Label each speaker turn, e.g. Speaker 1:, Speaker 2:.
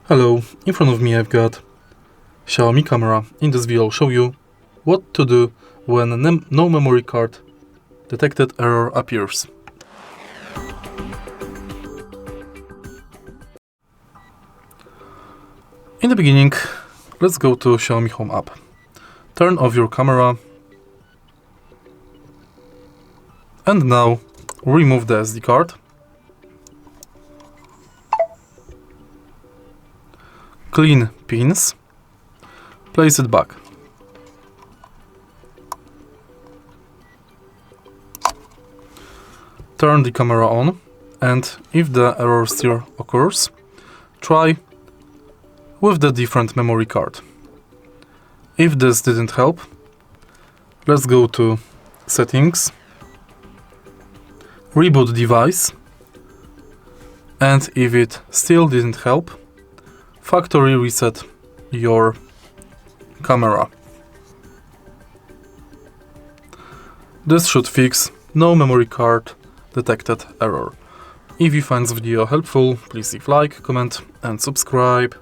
Speaker 1: Hello, in front of me I've got Xiaomi Camera. In this video I'll show you what to do when no memory card detected error appears. In the beginning, let's go to Xiaomi Home app. Turn off your camera and now remove the SD card. Clean pins, place it back. Turn the camera on, and if the error still occurs, try with the different memory card. If this didn't help, let's go to Settings, Reboot device, and if it still didn't help, factory reset your camera. This should fix no memory card detected error. If you find this video helpful, please leave like, comment and subscribe.